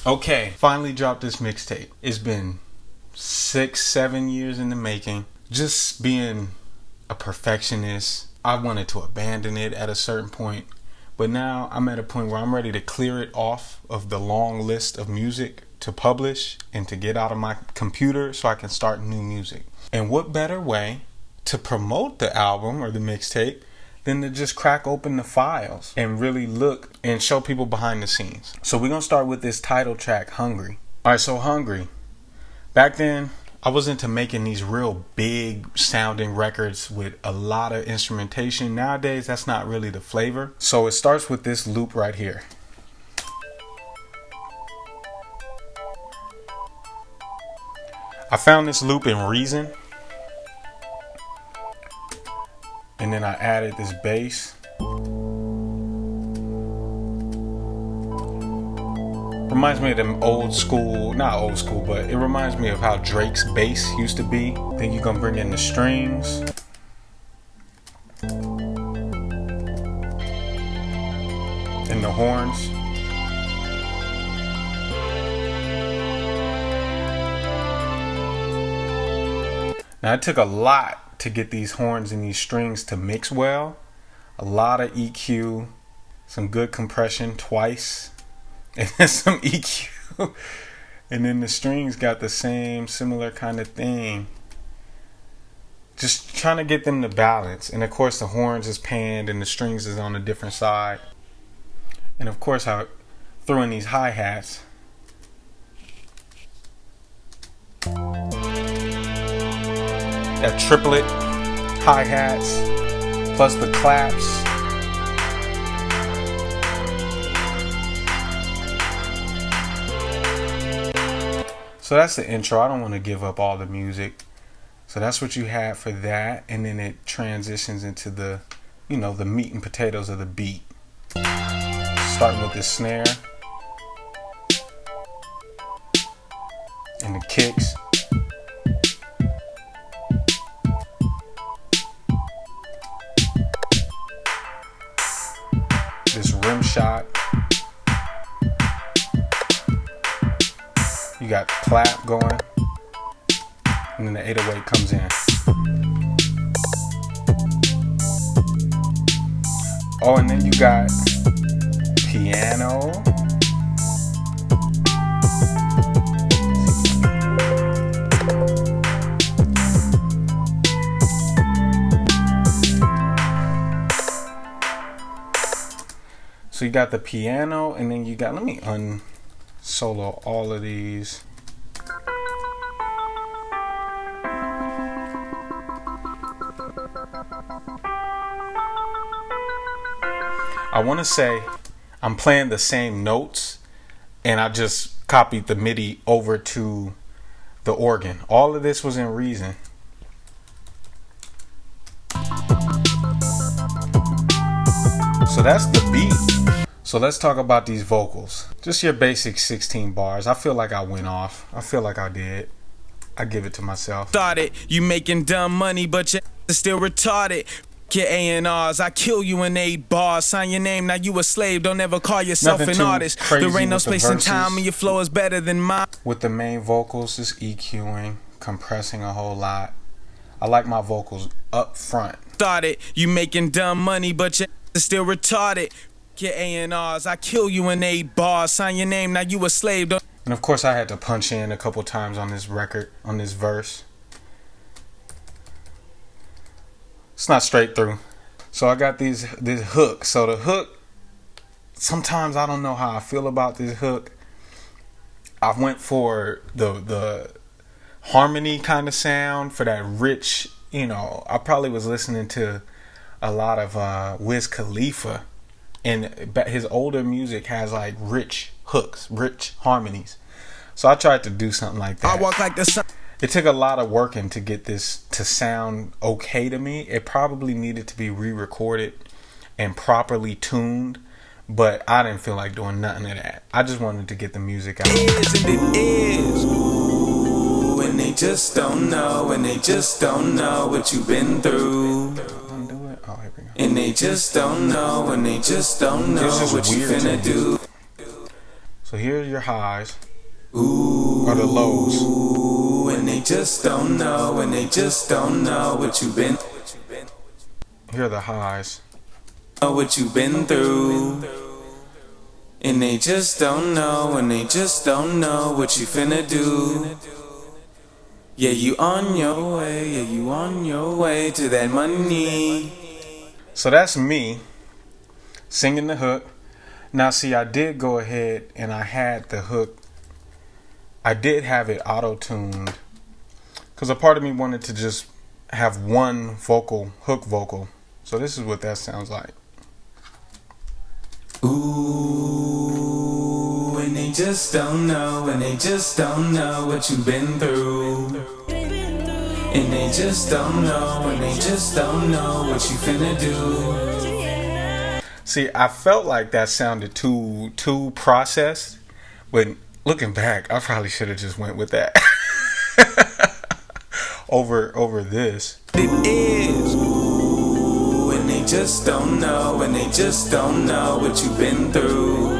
Okay, finally dropped this mixtape. It's been 6, 7 years in the making. Just being a perfectionist, I wanted to abandon it at a certain point. But now I'm at a point where I'm ready to clear it off of the long list of music to publish and to get out of my computer so I can start new music. And what better way to promote the album or the mixtape than to just crack open the files and really look and show people behind the scenes. So we're going to start with this title track, Hungry. Alright, so Hungry. Back then, I was into making these real big sounding records with a lot of instrumentation. Nowadays, that's not really the flavor. So it starts with this loop right here. I found this loop in Reason. And then I added this bass. Reminds me of them old school, not old school, but it reminds me of how Drake's bass used to be. Then you're gonna bring in the strings. And the horns. Now it took a lot to get these horns and these strings to mix well. A lot of EQ, some good compression twice, and then some EQ. And then the strings got the same similar kind of thing. Just trying to get them to balance. And of course the horns is panned and the strings is on a different side. And of course I threw in these hi-hats. That triplet hi-hats plus the claps. So that's the intro. I don't want to give up all the music. So that's what you have for that, and then it transitions into the, the meat and potatoes of the beat. Starting with the snare and the kicks. This rim shot. You got clap going. And then the 808 comes in. Oh, and then you got piano. So you got the piano, and then you got, let me unsolo all of these. I want to say I'm playing the same notes, and I just copied the MIDI over to the organ. All of this was in Reason. So that's the beat. So let's talk about these vocals. Just your basic 16 bars. I feel like I went off. I feel like I did. I give it to myself. Started, you making dumb money, but you're still retarded. Your A&Rs, I kill you in 8 bars. Sign your name, now you a slave. Don't ever call yourself an artist. There ain't no space and time, and your flow is better than mine. With the main vocals, just EQing, compressing a whole lot. I like my vocals up front. Started, you making dumb money, but you're still retarded. Your A&Rs, I kill you in 8 bars. Sign your name, now you a slave. And of course I had to punch in a couple times on this record, on this verse. It's not straight through. So I got this hook. So the hook, sometimes I don't know how I feel about this hook. I went for the harmony kind of sound, for that rich, I probably was listening to a lot of Wiz Khalifa, and his older music has like rich hooks, rich harmonies. So I tried to do something like that. I walk like the sun. It took a lot of working to get this to sound okay to me. It probably needed to be re-recorded and properly tuned, but I didn't feel like doing nothing of that. I just wanted to get the music out. It is. Ooh, and they just don't know, and they just don't know what you've been through. Undo it. Oh, here we go. And they just don't know, and they just don't know what you finna do. So here's your highs or the lows. Ooh, and they just don't know, and they just don't know what you've been. Here are the highs. Know what you've been through. And they just don't know, and they just don't know what you finna do. Yeah, you on your way, yeah, you on your way to that money. So that's me singing the hook. Now see, I did go ahead and I had the hook, I did have it auto-tuned because a part of me wanted to just have one vocal, hook vocal. So this is what that sounds like. Ooh, and they just don't know, and they just don't know what you've been through. And they just don't know, and they just don't know what you finna do. See, I felt like that sounded too processed, but looking back, I probably should have just went with that over this. It is. Ooh, and they just don't know, and they just don't know what you've been through.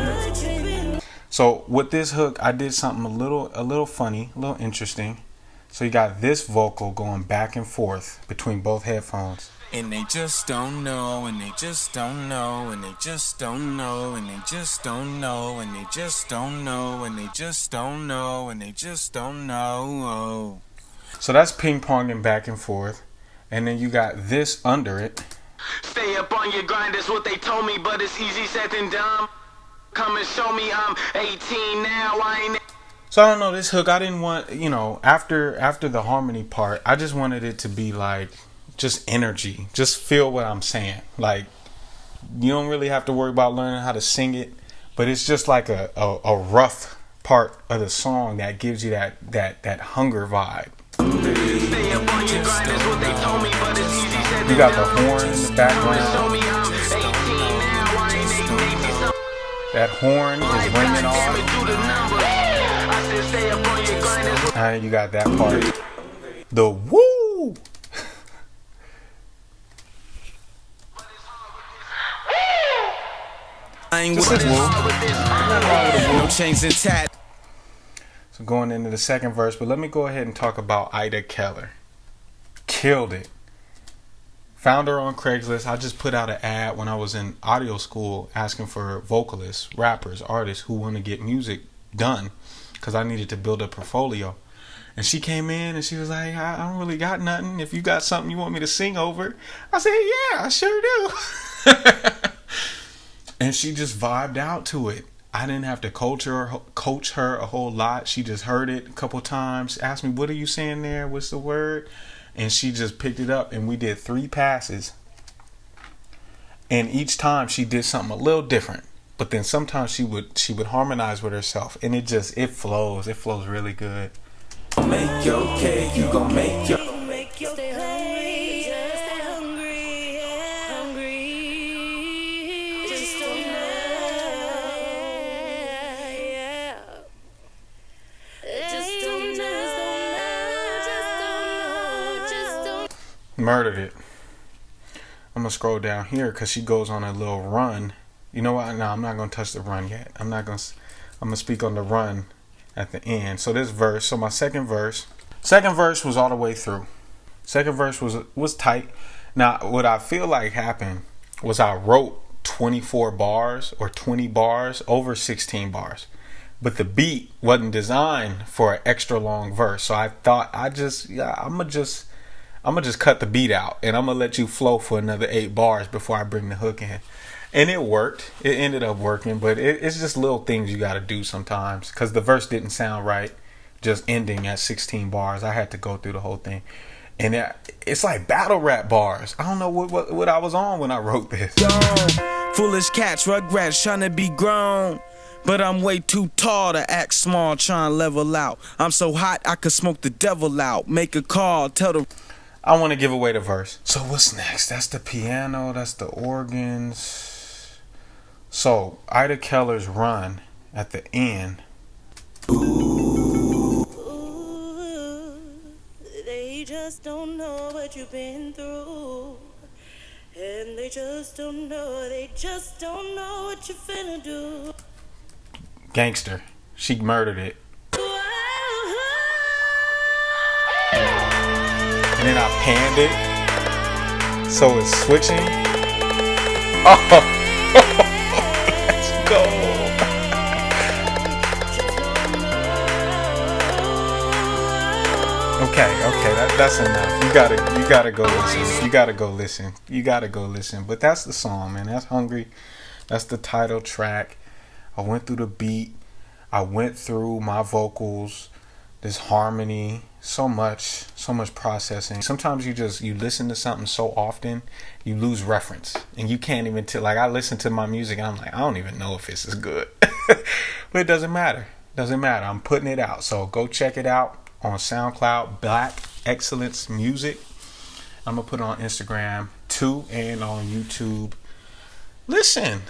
So with this hook, I did something a little funny, a little interesting. So you got this vocal going back and forth between both headphones. And they just don't know, and they just don't know, and they just don't know, and they just don't know, and they just don't know, and they just don't know, and they just don't know. So that's ping ponging back and forth. And then you got this under it. Stay up on your grind, that's what they told me, but it's easy said than done. Come and show me I'm 18 now, I ain't. So I don't know, this hook, I didn't want, after the harmony part, I just wanted it to be like just energy. Just feel what I'm saying. Like, you don't really have to worry about learning how to sing it, but it's just like a rough part of the song that gives you that hunger vibe. You got the horn in the background. That horn is ringing off. And you got that part. The woo! I ain't with no chains and tat. So going into the second verse, but let me go ahead and talk about Ida Keller. Killed it. Found her on Craigslist. I just put out an ad when I was in audio school asking for vocalists, rappers, artists who want to get music done because I needed to build a portfolio. And she came in and she was like, I don't really got nothing. If you got something you want me to sing over. I said, yeah, I sure do. And she just vibed out to it. I didn't have to coach her a whole lot. She just heard it a couple times, asked me, what are you saying there? What's the word? And she just picked it up, and we did 3 passes. And each time she did something a little different. But then sometimes she would harmonize with herself, and it flows. It flows really good. Make your cake, you gon' make your. Stay hungry, stay hungry, hungry. Just don't know, yeah. Just don't know. Murdered it. I'm gonna scroll down here because she goes on a little run. You know what? No, I'm not gonna touch the run yet. I'm gonna speak on the run at the end. So this verse. So my second verse was all the way through. Second verse was tight. Now, what I feel like happened was I wrote 24 bars or 20 bars over 16 bars. But the beat wasn't designed for an extra long verse. So I thought I'm gonna just cut the beat out and I'm gonna let you flow for another 8 bars before I bring the hook in. And it worked. It ended up working, but it's just little things you gotta do sometimes because the verse didn't sound right just ending at 16 bars. I had to go through the whole thing. And it's like battle rap bars. I don't know what I was on when I wrote this. Yo, foolish cats, rugrats trying to be grown. But I'm way too tall to act small, trying to level out. I'm so hot I could smoke the devil out. Make a call, tell the... I want to give away the verse. So what's next? That's the piano, that's the organs. So Ida Keller's run at the end. They just don't know what you've been through. And they just don't know what you finna do. Gangster. She murdered it. And then I panned it, so it's switching. Oh, let's go. Okay, that's enough. You gotta go listen. You gotta go listen. But that's the song, man. That's Hungry. That's the title track. I went through the beat. I went through my vocals, this harmony, so much processing. Sometimes you listen to something so often, you lose reference, and you can't even tell. Like, I listen to my music and I'm like, I don't even know if this is good. But it doesn't matter. I'm putting it out. So go check it out on SoundCloud, Black Excellence Music. I'm gonna put it on Instagram too and on YouTube. Listen.